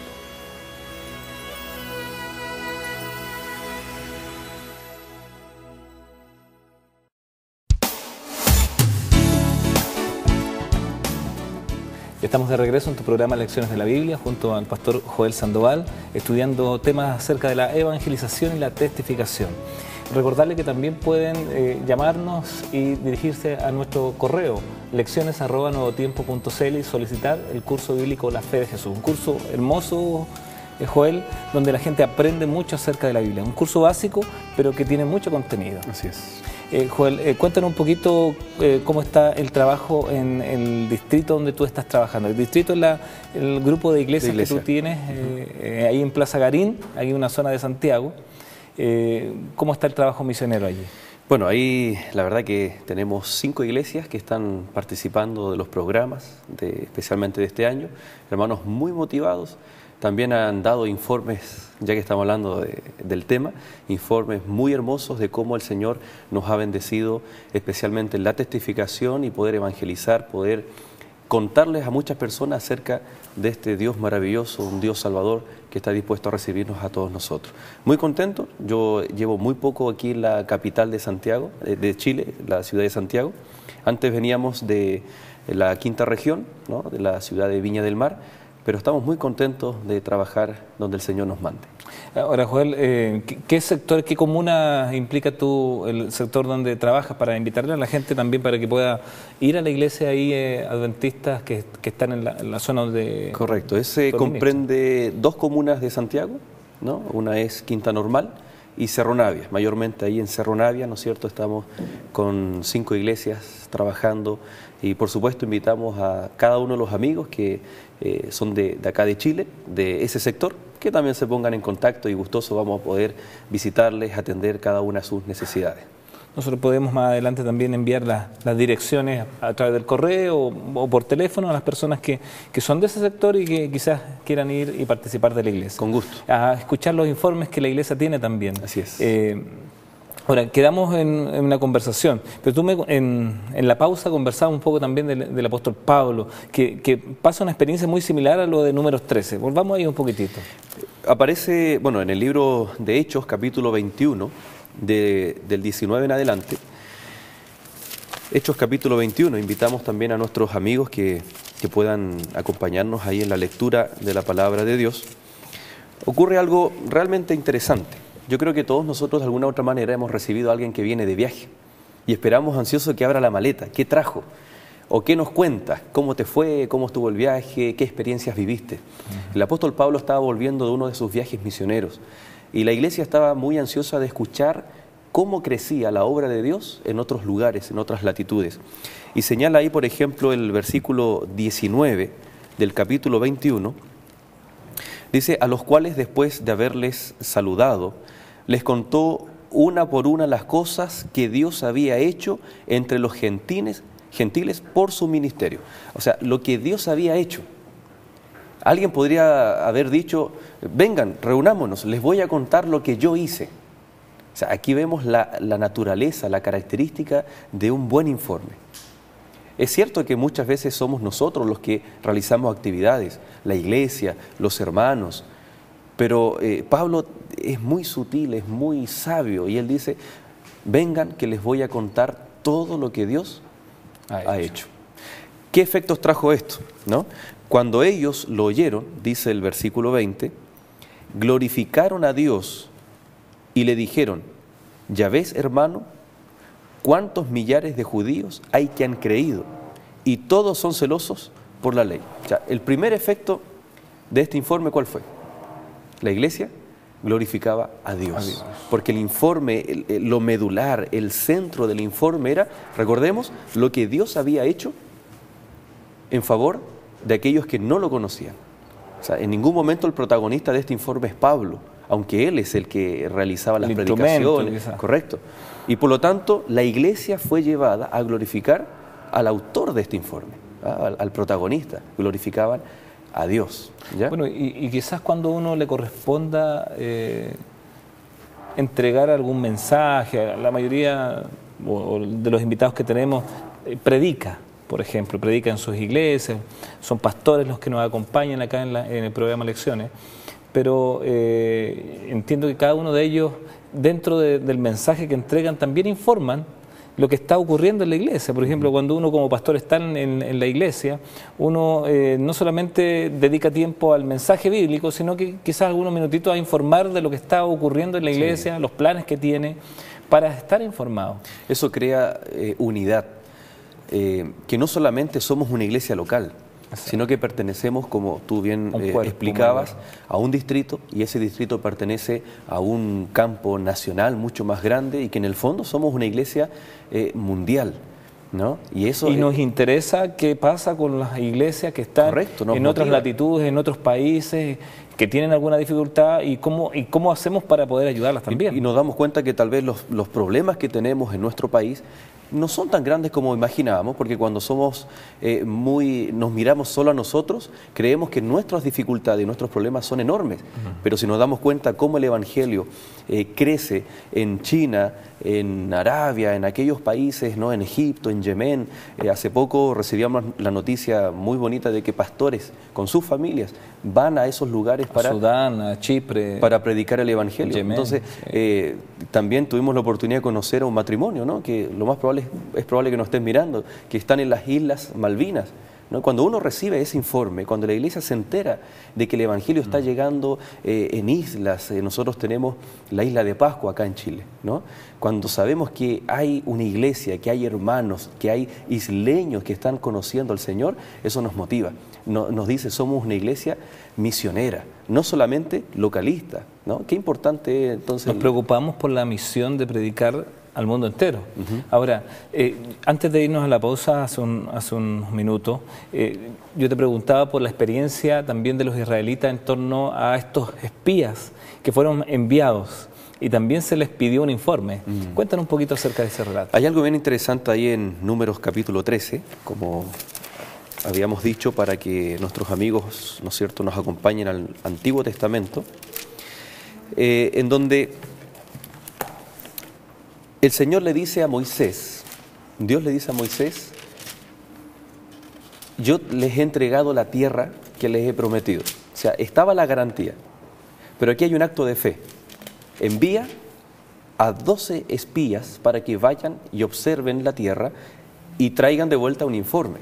Estamos de regreso en tu programa Lecciones de la Biblia junto al pastor Joel Sandoval, estudiando temas acerca de la evangelización y la testificación. Recordarle que también pueden llamarnos y dirigirse a nuestro correo lecciones@nuevotiempo.cl y solicitar el curso bíblico La Fe de Jesús. Un curso hermoso, Joel, donde la gente aprende mucho acerca de la Biblia. Un curso básico, pero que tiene mucho contenido. Así es. Joel, cuéntanos un poquito cómo está el trabajo en el distrito donde tú estás trabajando. El distrito es el grupo de iglesias que tú tienes ahí en Plaza Garín, hay una zona de Santiago. ¿Cómo está el trabajo misionero allí? Bueno, ahí la verdad que tenemos 5 iglesias que están participando de los programas, especialmente de este año, hermanos muy motivados. También han dado informes, ya que estamos hablando del tema, informes muy hermosos de cómo el Señor nos ha bendecido, especialmente en la testificación y poder evangelizar, poder contarles a muchas personas acerca de este Dios maravilloso, un Dios salvador que está dispuesto a recibirnos a todos nosotros. Muy contento, yo llevo muy poco aquí en la capital de Santiago, de Chile, la ciudad de Santiago. Antes veníamos de la quinta región, ¿no?, de la ciudad de Viña del Mar, pero estamos muy contentos de trabajar donde el Señor nos mande. Ahora, Joel, ¿qué sector, qué comuna implica tú, el sector donde trabajas, para invitarle a la gente también para que pueda ir a la iglesia ahí, adventistas que están en la zona donde... Correcto, ese comprende 2 comunas de Santiago, ¿no? Una es Quinta Normal y Cerro Navia. Mayormente ahí en Cerro Navia, ¿no es cierto?, estamos con 5 iglesias trabajando y por supuesto invitamos a cada uno de los amigos que son de acá de Chile, de ese sector, que también se pongan en contacto y gustoso vamos a poder visitarles, atender cada una de sus necesidades. Nosotros podemos más adelante también enviar las direcciones a través del correo o por teléfono a las personas que son de ese sector y que quizás quieran ir y participar de la iglesia. Con gusto. A escuchar los informes que la iglesia tiene también. Así es. Ahora, quedamos en una conversación, pero tú en la pausa conversabas un poco también del apóstol Pablo, que pasa una experiencia muy similar a lo de Números 13. Volvamos ahí un poquitito. Aparece, bueno, en el libro de Hechos, capítulo 21, del 19 en adelante. Hechos capítulo 21, invitamos también a nuestros amigos que puedan acompañarnos ahí en la lectura de la palabra de Dios. Ocurre algo realmente interesante. Yo creo que todos nosotros de alguna u otra manera hemos recibido a alguien que viene de viaje y esperamos ansioso que abra la maleta. ¿Qué trajo? ¿O qué nos cuenta? ¿Cómo te fue? ¿Cómo estuvo el viaje? ¿Qué experiencias viviste? El apóstol Pablo estaba volviendo de uno de sus viajes misioneros y la iglesia estaba muy ansiosa de escuchar cómo crecía la obra de Dios en otros lugares, en otras latitudes. Y señala ahí, por ejemplo, el versículo 19 del capítulo 21, dice: a los cuales después de haberles saludado, les contó una por una las cosas que Dios había hecho entre los gentiles por su ministerio. O sea, lo que Dios había hecho. Alguien podría haber dicho: vengan, reunámonos, les voy a contar lo que yo hice. O sea, aquí vemos la naturaleza, la característica de un buen informe. Es cierto que muchas veces somos nosotros los que realizamos actividades, la iglesia, los hermanos, pero Pablo es muy sutil, es muy sabio y él dice: vengan que les voy a contar todo lo que Dios ha hecho. ¿Qué efectos trajo esto? ¿No? Cuando ellos lo oyeron, dice el versículo 20, glorificaron a Dios y le dijeron: ya ves, hermano, cuántos millares de judíos hay que han creído y todos son celosos por la ley. O sea, el primer efecto de este informe, ¿cuál fue? La iglesia glorificaba a Dios, porque el informe, lo medular, el centro del informe era, recordemos, lo que Dios había hecho en favor de aquellos que no lo conocían. O sea, en ningún momento el protagonista de este informe es Pablo, aunque él es el que realizaba las predicaciones, correcto. Y por lo tanto, la iglesia fue llevada a glorificar al autor de este informe, al protagonista. Glorificaban a Dios. ¿Ya? Bueno, y quizás cuando uno le corresponda entregar algún mensaje, la mayoría o de los invitados que tenemos predica, por ejemplo, predica en sus iglesias, son pastores los que nos acompañan acá en el programa Lecciones, pero entiendo que cada uno de ellos, dentro del mensaje que entregan, también informan lo que está ocurriendo en la iglesia. Por ejemplo, cuando uno como pastor está en la iglesia, uno no solamente dedica tiempo al mensaje bíblico, sino que quizás algunos minutitos a informar de lo que está ocurriendo en la iglesia, los planes que tiene, para estar informado. Eso crea unidad, que no solamente somos una iglesia local, sino que pertenecemos, como tú bien explicabas, a un distrito, y ese distrito pertenece a un campo nacional mucho más grande, y que en el fondo somos una iglesia mundial, ¿no? Y nos interesa qué pasa con las iglesias que están en otras latitudes, en otros países, que tienen alguna dificultad, y cómo hacemos para poder ayudarlas también. Y nos damos cuenta que tal vez los problemas que tenemos en nuestro país no son tan grandes como imaginábamos, porque cuando nos miramos solo a nosotros, creemos que nuestras dificultades y nuestros problemas son enormes. Pero si nos damos cuenta cómo el Evangelio crece en China, en Arabia, en aquellos países, ¿no? En Egipto, en Yemen, hace poco recibíamos la noticia muy bonita de que pastores con sus familias van a esos lugares a Sudán, a Chipre, para predicar el Evangelio. Yemen, entonces, también tuvimos la oportunidad de conocer a un matrimonio, ¿no? Que lo más probable es probable que nos estén mirando, que están en las Islas Malvinas, ¿no? Cuando uno recibe ese informe, cuando la iglesia se entera de que el Evangelio está llegando en islas, nosotros tenemos la isla de Pascua acá en Chile, ¿no? Cuando sabemos que hay una iglesia, que hay hermanos, que hay isleños que están conociendo al Señor, eso nos motiva, nos dice somos una iglesia misionera, no solamente localista, ¿no? Qué importante entonces. Nos preocupamos por la misión de predicar al mundo entero. Ahora, antes de irnos a la pausa, hace unos minutos, yo te preguntaba por la experiencia también de los israelitas en torno a estos espías que fueron enviados y también se les pidió un informe. Cuéntanos un poquito acerca de ese relato. Hay algo bien interesante ahí en Números capítulo 13, como habíamos dicho, para que nuestros amigos, ¿no es cierto?, nos acompañen al Antiguo Testamento, en donde el Señor le dice a Moisés, Dios le dice a Moisés, yo les he entregado la tierra que les he prometido. O sea, estaba la garantía. Pero aquí hay un acto de fe. Envía a 12 espías para que vayan y observen la tierra y traigan de vuelta un informe.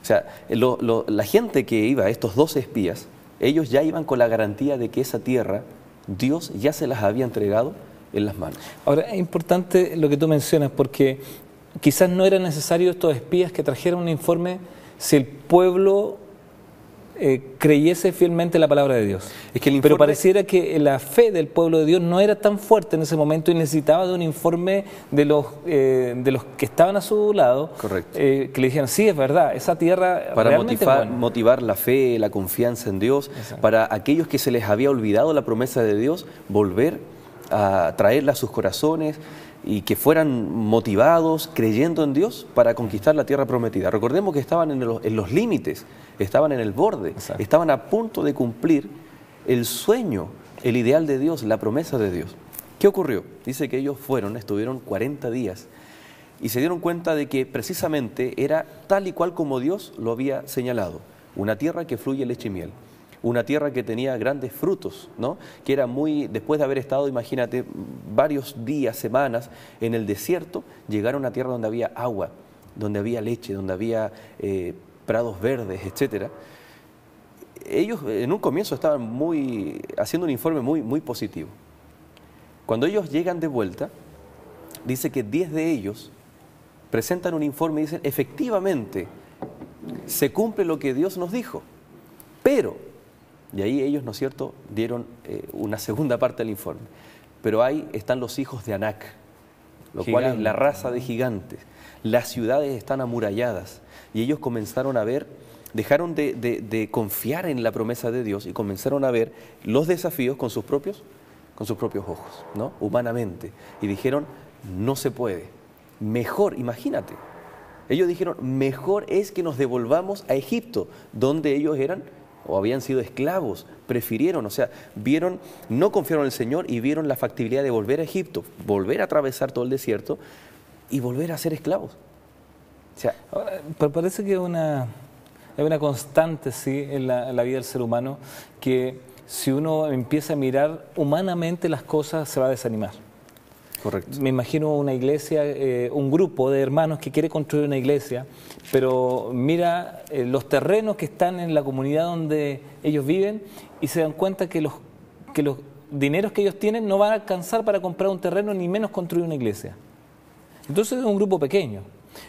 O sea, la gente que iba, estos 12 espías, ellos ya iban con la garantía de que esa tierra, Dios ya se las había entregado en las manos. Ahora, es importante lo que tú mencionas, porque quizás no era necesario estos espías que trajeran un informe si el pueblo creyese fielmente la palabra de Dios. Es que el informe... Pero pareciera que la fe del pueblo de Dios no era tan fuerte en ese momento y necesitaba de un informe de los que estaban a su lado. Correcto. Que le dijeran, sí, es verdad, esa tierra para realmente motivar la fe, la confianza en Dios. Exacto. Para aquellos que se les había olvidado la promesa de Dios, volver a traerla a sus corazones y que fueran motivados, creyendo en Dios para conquistar la tierra prometida. Recordemos que estaban en los límites, estaban en el borde, exacto, estaban a punto de cumplir el sueño, el ideal de Dios, la promesa de Dios. ¿Qué ocurrió? Dice que ellos estuvieron 40 días y se dieron cuenta de que precisamente era tal y cual como Dios lo había señalado, una tierra que fluye leche y miel. Una tierra que tenía grandes frutos, ¿no? Que era después de haber estado, imagínate, varios días, semanas en el desierto, llegaron a una tierra donde había agua, donde había leche, donde había prados verdes, etcétera. Ellos en un comienzo estaban haciendo un informe muy positivo. Cuando ellos llegan de vuelta, dice que 10 de ellos presentan un informe y dicen, efectivamente, se cumple lo que Dios nos dijo, pero... Y ahí ellos, ¿no es cierto?, dieron una segunda parte del informe. Pero ahí están los hijos de Anac, lo cual es la raza de gigantes. Las ciudades están amuralladas y ellos comenzaron a ver, dejaron de confiar en la promesa de Dios y comenzaron a ver los desafíos con sus propios ojos, ¿no? Humanamente. Y dijeron, no se puede. Mejor, imagínate. Ellos dijeron, mejor es que nos devolvamos a Egipto, donde ellos eran o habían sido esclavos, prefirieron, o sea, vieron, no confiaron en el Señor y vieron la factibilidad de volver a Egipto, volver a atravesar todo el desierto y volver a ser esclavos. O sea, ahora, pero parece que es una constante, sí, en la vida del ser humano, que si uno empieza a mirar humanamente las cosas, se va a desanimar. Correcto. Me imagino una iglesia, un grupo de hermanos que quiere construir una iglesia, pero mira los terrenos que están en la comunidad donde ellos viven y se dan cuenta que los dineros que ellos tienen no van a alcanzar para comprar un terreno ni menos construir una iglesia. Entonces es un grupo pequeño.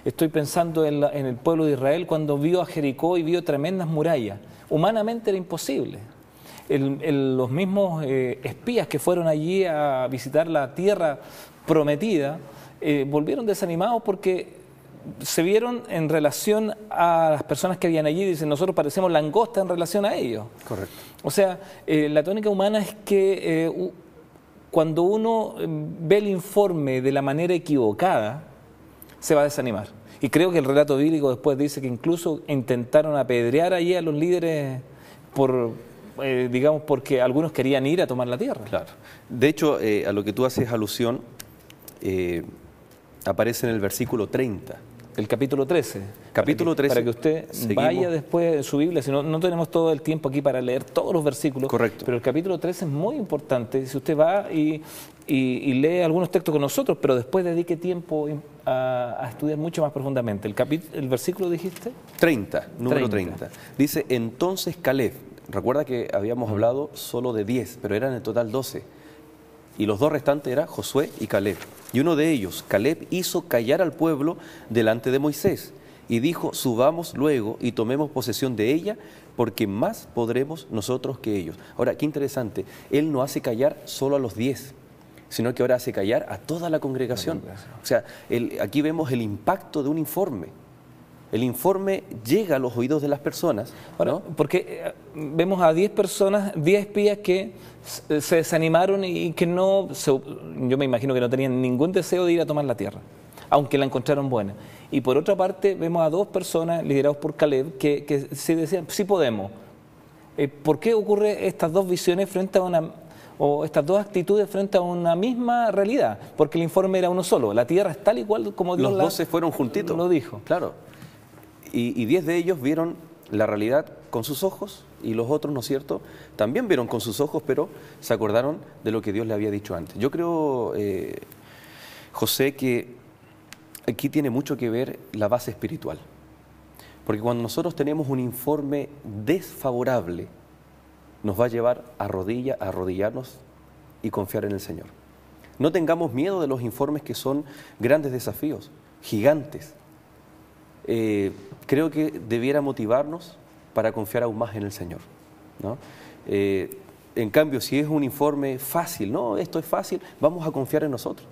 Estoy pensando en el pueblo de Israel cuando vio a Jericó y vio tremendas murallas. Humanamente era imposible. Los mismos espías que fueron allí a visitar la tierra prometida volvieron desanimados porque se vieron en relación a las personas que habían allí. Dicen, nosotros parecemos langosta en relación a ellos. Correcto. O sea, la tónica humana es que cuando uno ve el informe de la manera equivocada, se va a desanimar. Y creo que el relato bíblico después dice que incluso intentaron apedrear allí a los líderes digamos, porque algunos querían ir a tomar la tierra. Claro. De hecho, a lo que tú haces alusión, aparece en el versículo 30. El capítulo 13. Capítulo 13. Para que usted vaya después en su Biblia, si no tenemos todo el tiempo aquí para leer todos los versículos. Correcto. Pero el capítulo 13 es muy importante. Si usted va y lee algunos textos con nosotros, pero después dedique tiempo a estudiar mucho más profundamente. ¿El versículo dijiste? 30, número 30. Dice, entonces Caleb, recuerda que habíamos hablado solo de 10, pero eran en total 12. Y los dos restantes eran Josué y Caleb. Y uno de ellos, Caleb, hizo callar al pueblo delante de Moisés y dijo, subamos luego y tomemos posesión de ella, porque más podremos nosotros que ellos. Ahora, qué interesante, él no hace callar solo a los 10, sino que ahora hace callar a toda la congregación. O sea, aquí vemos el impacto de un informe. El informe llega a los oídos de las personas, ¿no? Bueno, porque vemos a 10 personas, 10 espías que se desanimaron y que yo me imagino que no tenían ningún deseo de ir a tomar la tierra, aunque la encontraron buena. Y por otra parte vemos a 2 personas liderados por Caleb que se decían, sí podemos. ¿Por qué ocurre estas 2 visiones frente a estas 2 actitudes frente a una misma realidad? Porque el informe era uno solo, la tierra es tal y cual como Dios los 12 fueron juntitos. Lo dijo. Claro. Y 10 de ellos vieron la realidad con sus ojos y los otros, ¿no es cierto?, también vieron con sus ojos, pero se acordaron de lo que Dios le había dicho antes. Yo creo, José, que aquí tiene mucho que ver la base espiritual. Porque cuando nosotros tenemos un informe desfavorable, nos va a llevar a arrodillarnos y confiar en el Señor. No tengamos miedo de los informes que son grandes desafíos, gigantes. Creo que debiera motivarnos para confiar aún más en el Señor, ¿no? En cambio, si es un informe fácil, no, esto es fácil, vamos a confiar en nosotros,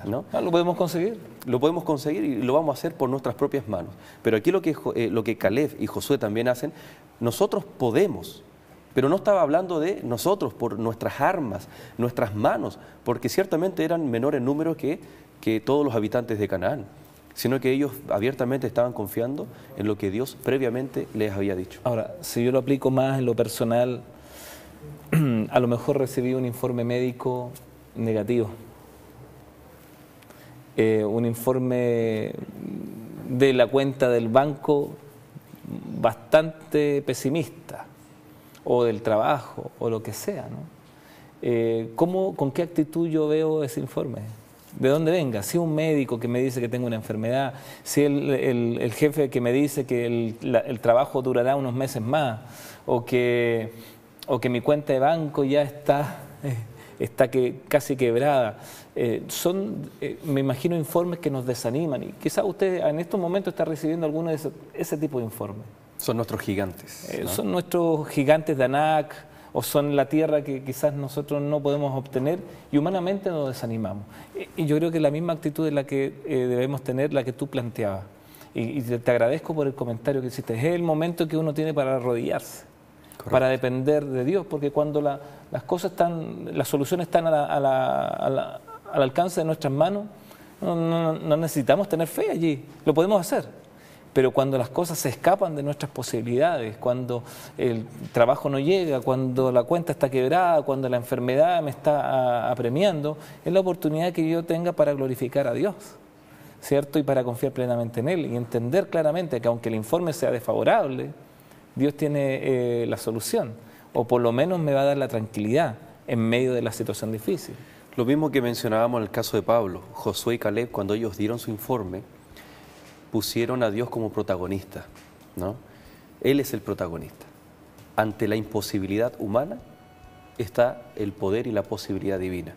¿no? ¿Lo podemos conseguir? Lo podemos conseguir y lo vamos a hacer por nuestras propias manos. Pero aquí lo que Caleb y Josué también hacen, nosotros podemos, pero no estaba hablando de nosotros por nuestras armas, nuestras manos, porque ciertamente eran menores en número que todos los habitantes de Canaán, sino que ellos abiertamente estaban confiando en lo que Dios previamente les había dicho. Ahora, si yo lo aplico más en lo personal, a lo mejor recibí un informe médico negativo, un informe de la cuenta del banco bastante pesimista, o del trabajo, o lo que sea, ¿no? ¿Con qué actitud yo veo ese informe? ¿De dónde venga? Si un médico que me dice que tengo una enfermedad, si el jefe que me dice que el trabajo durará unos meses más, o que mi cuenta de banco ya está casi quebrada. Me imagino informes que nos desaniman, y quizás usted en estos momentos está recibiendo alguno de ese tipo de informes. Son nuestros gigantes, ¿no? Son nuestros gigantes de Anac, o son la tierra que quizás nosotros no podemos obtener, y humanamente nos desanimamos. Y yo creo que la misma actitud es la que debemos tener, la que tú planteabas. Y te agradezco por el comentario que hiciste. Es el momento que uno tiene para arrodillarse, correcto, para depender de Dios, porque cuando las cosas las soluciones están al alcance de nuestras manos, no necesitamos tener fe allí, lo podemos hacer. pero cuando las cosas se escapan de nuestras posibilidades, cuando el trabajo no llega, cuando la cuenta está quebrada, cuando la enfermedad me está apremiando, es la oportunidad que yo tenga para glorificar a Dios, ¿cierto? Y para confiar plenamente en Él y entender claramente que aunque el informe sea desfavorable, Dios tiene la solución, o por lo menos me va a dar la tranquilidad en medio de la situación difícil. Lo mismo que mencionábamos en el caso de Pablo, Josué y Caleb, cuando ellos dieron su informe, pusieron a Dios como protagonista, ¿no? Él es el protagonista. Ante la imposibilidad humana está el poder y la posibilidad divina.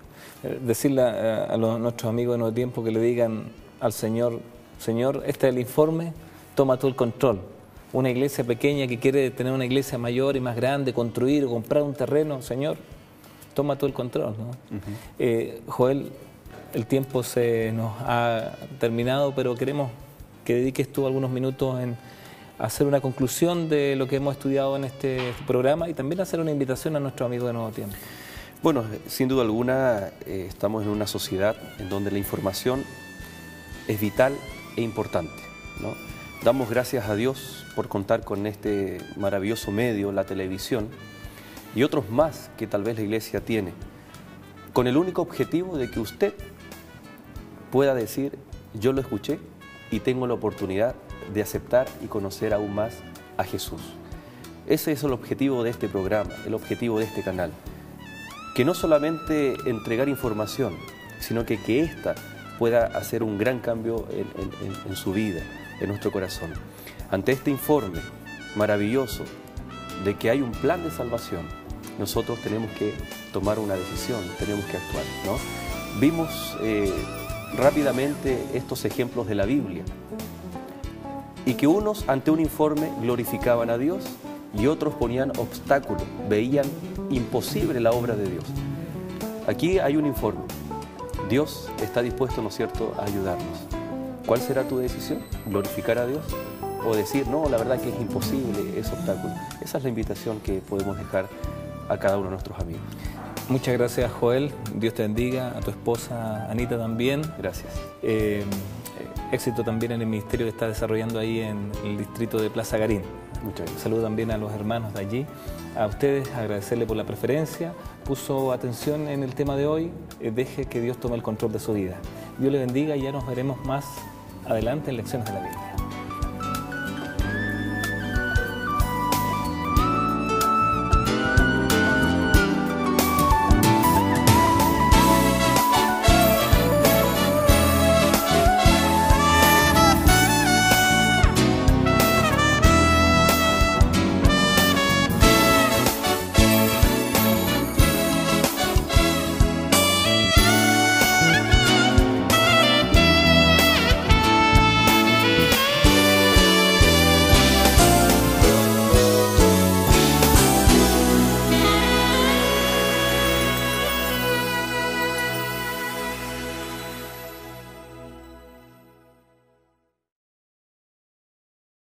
Decirle a nuestros amigos de Nuevo Tiempo que le digan al Señor, Señor, este es el informe, toma tú el control. Una iglesia pequeña que quiere tener una iglesia mayor y más grande, construir o comprar un terreno, Señor, toma tú el control, ¿no? Joel, el tiempo se nos ha terminado, pero queremos que dediques tú algunos minutos en hacer una conclusión de lo que hemos estudiado en este programa y también hacer una invitación a nuestros amigos de Nuevo Tiempo. Bueno, sin duda alguna estamos en una sociedad en donde la información es vital e importante, ¿no? Damos gracias a Dios por contar con este maravilloso medio, la televisión, y otros más que tal vez la iglesia tiene, con el único objetivo de que usted pueda decir, yo lo escuché y tengo la oportunidad de aceptar y conocer aún más a Jesús. Ese es el objetivo de este programa, el objetivo de este canal. Que no solamente entregar información, sino que ésta pueda hacer un gran cambio en su vida, en nuestro corazón. Ante este informe maravilloso de que hay un plan de salvación, nosotros tenemos que tomar una decisión, tenemos que actuar, ¿no? Vimos rápidamente estos ejemplos de la Biblia y que unos ante un informe glorificaban a Dios y otros ponían obstáculos, veían imposible la obra de Dios. Aquí hay un informe. Dios está dispuesto, ¿no es cierto?, a ayudarnos. ¿Cuál será tu decisión? ¿Glorificar a Dios? ¿O decir, no, la verdad que es imposible, es obstáculo? Esa es la invitación que podemos dejar a cada uno de nuestros amigos. Muchas gracias, Joel. Dios te bendiga. A tu esposa, Anita, también. Gracias. Éxito también en el ministerio que está desarrollando ahí en el distrito de Plaza Garín. Muchas gracias. Saludo también a los hermanos de allí. A ustedes, agradecerle por la preferencia. Puso atención en el tema de hoy. Deje que Dios tome el control de su vida. Dios le bendiga y ya nos veremos más adelante en Lecciones de la Vida.